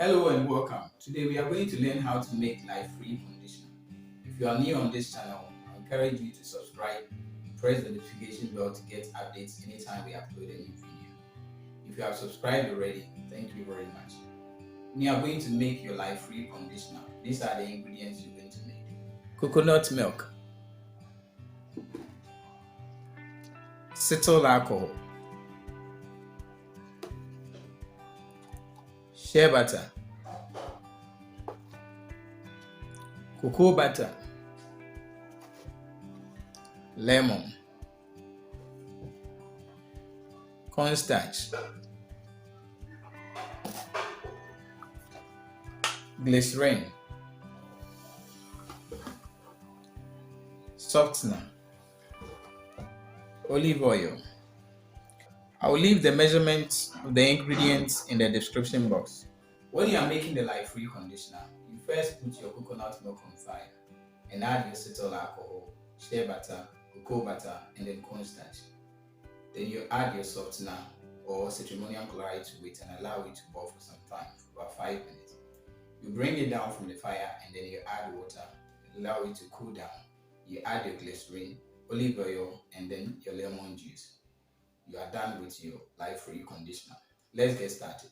Hello and welcome. Today we are going to learn how to make LYE-FREE conditioner. If you are new on this channel, I encourage you to subscribe, press the notification bell to get updates anytime we upload a new video. If you have subscribed already, thank you very much. We are going to make your LYE-FREE conditioner. These are the ingredients you're going to need. Coconut milk, cetyl alcohol, shea butter, cocoa butter, lemon, cornstarch, glycerin, softener, olive oil. I will leave the measurements of the ingredients in the description box. When you are making the LYE-FREE conditioner, you first put your coconut milk on fire and add your cetyl alcohol, shea butter, cocoa butter, and then cornstarch. Then you add your softener or citramonium chloride to it and allow it to boil for some time, for about 5 minutes. You bring it down from the fire and then you add water, allow it to cool down. You add your glycerin, olive oil, and then your lemon juice. You are done with your LYE-FREE conditioner. Let's get started.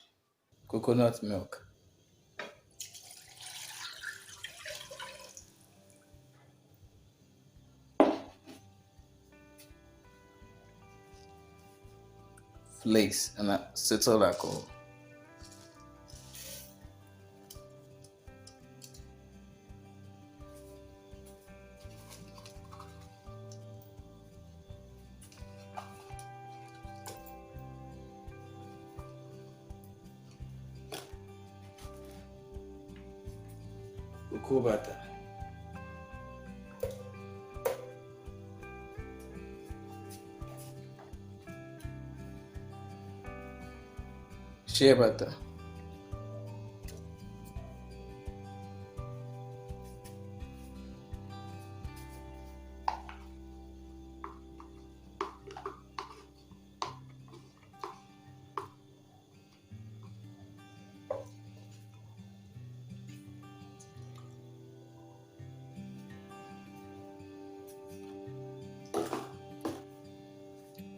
Coconut milk, flakes, and cetyl alcohol. Cocoa butter, shea butter,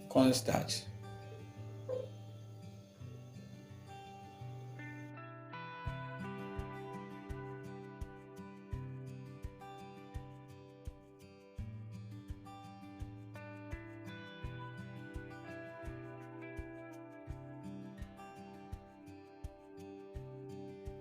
cornstarch,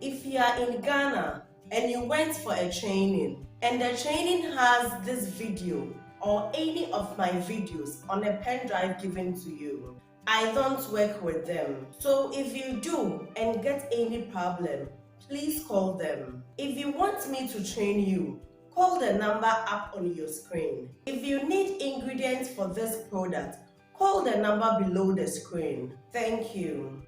If you are in Ghana and you went for a training and the training has this video or any of my videos on a pen drive given to you, I don't work with them. So if you do and get any problem, please call them. If you want me to train you, call the number up on your screen. If you need ingredients for this product, call the number below the screen. Thank you.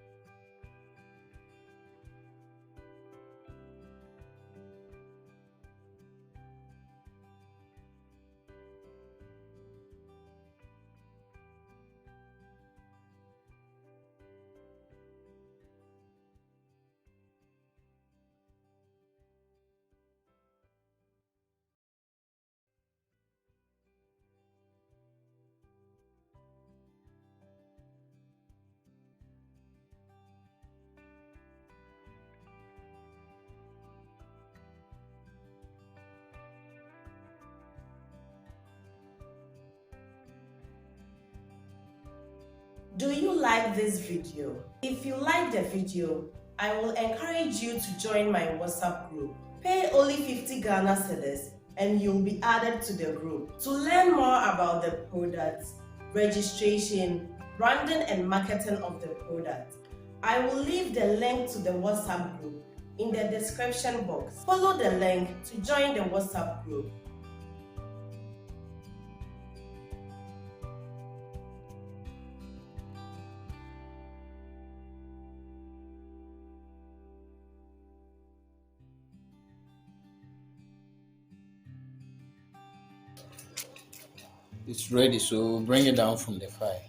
Do you like this video? If you like the video, I will encourage you to join my WhatsApp group. Pay only 50 Ghana cedis and you'll be added to the group. To learn more about the product, registration, branding and marketing of the product, I will leave the link to the WhatsApp group in the description box. Follow the link to join the WhatsApp group. It's ready, so bring it down from the fire.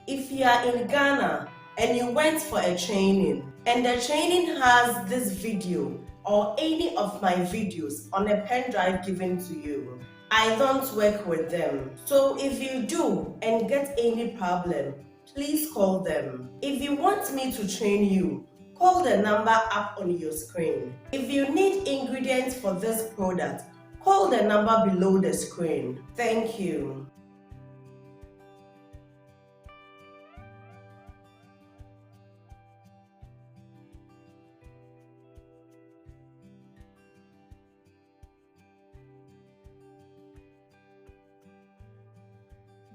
If you are in Ghana and you went for a training and the training has this video or any of my videos on a pen drive given to you, I don't work with them. So if you do and get any problem, please call them. If you want me to train you, call the number up on your screen. If you need ingredients for this product, call the number below the screen. Thank you.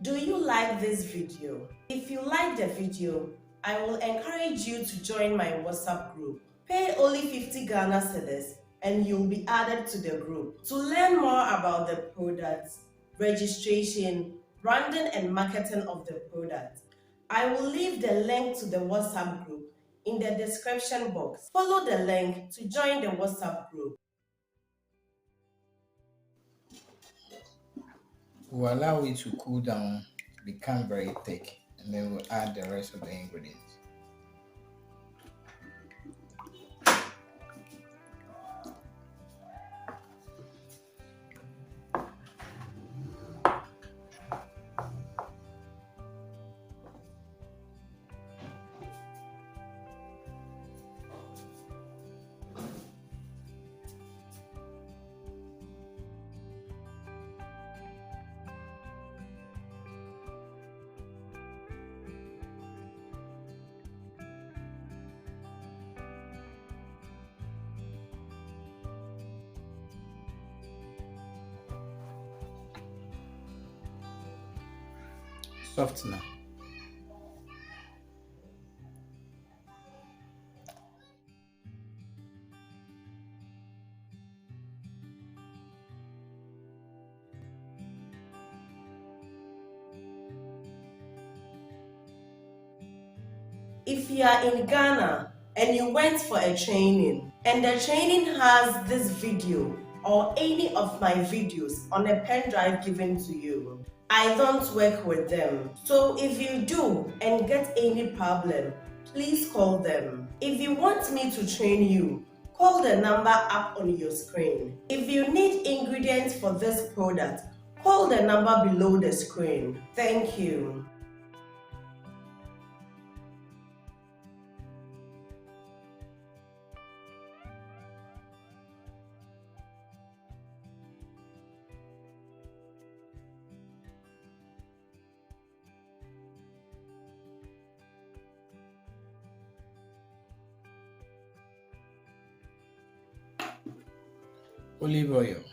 Do you like this video? If you like the video, I will encourage you to join my WhatsApp group. Pay only 50 Ghana cedis and you'll be added to the group. To learn more about the product, registration, branding and marketing of the product, I will leave the link to the WhatsApp group in the description box. Follow the link to join the WhatsApp group. We'll allow it to cool down, become very thick, and then we'll add the rest of the ingredients. Softener. If you are in Ghana and you went for a training and the training has this video or any of my videos on a pen drive given to you, I don't work with them. So if you do and get any problem, please call them. If you want me to train you, call the number up on your screen. If you need ingredients for this product, call the number below the screen. Thank you. Olive oil.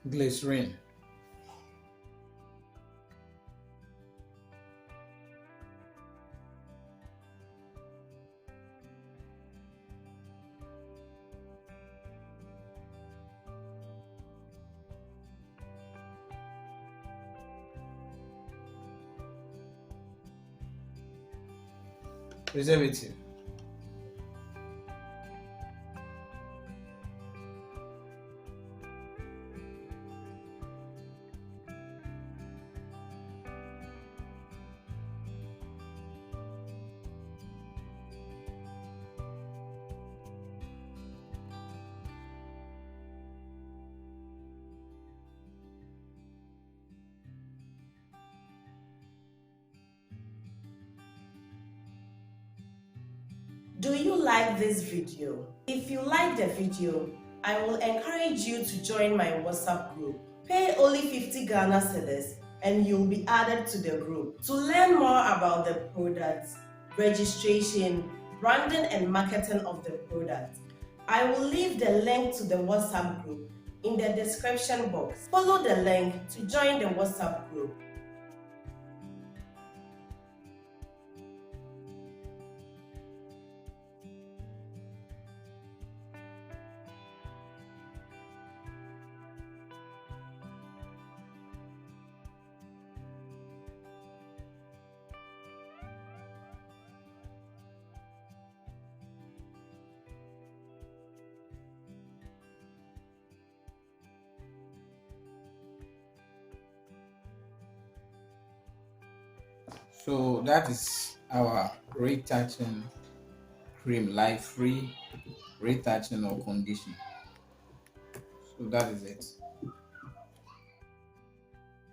Glycerin. Preservative. Do you like this video? If you like the video, I will encourage you to join my WhatsApp group. Pay only 50 Ghana cedis and you'll be added to the group. To learn more about the product, registration, branding and marketing of the product, I will leave the link to the WhatsApp group in the description box. Follow the link to join the WhatsApp group. So that is our retouching cream, LYE-FREE retouching or condition. So that is it.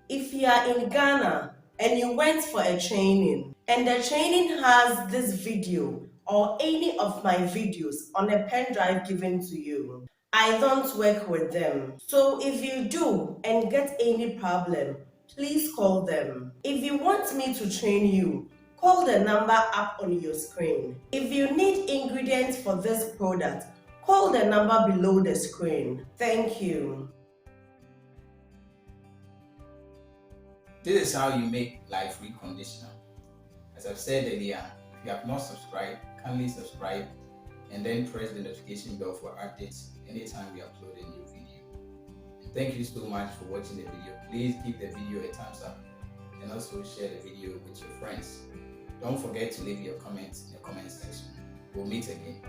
If you are in Ghana and you went for a training and the training has this video or any of my videos on a pen drive given to you, I don't work with them. So if you do and get any problem, please call them. If you want me to train you, call the number up on your screen. If you need ingredients for this product, call the number below the screen. Thank you. This is how you make LYE-FREE conditioner. As I've said earlier, if you have not subscribed, kindly subscribe and then press the notification bell for updates anytime we upload a new video. And thank you so much for watching the video. Please give the video a thumbs up and also share the video with your friends. Don't forget to leave your comments in the comment section. We'll meet again.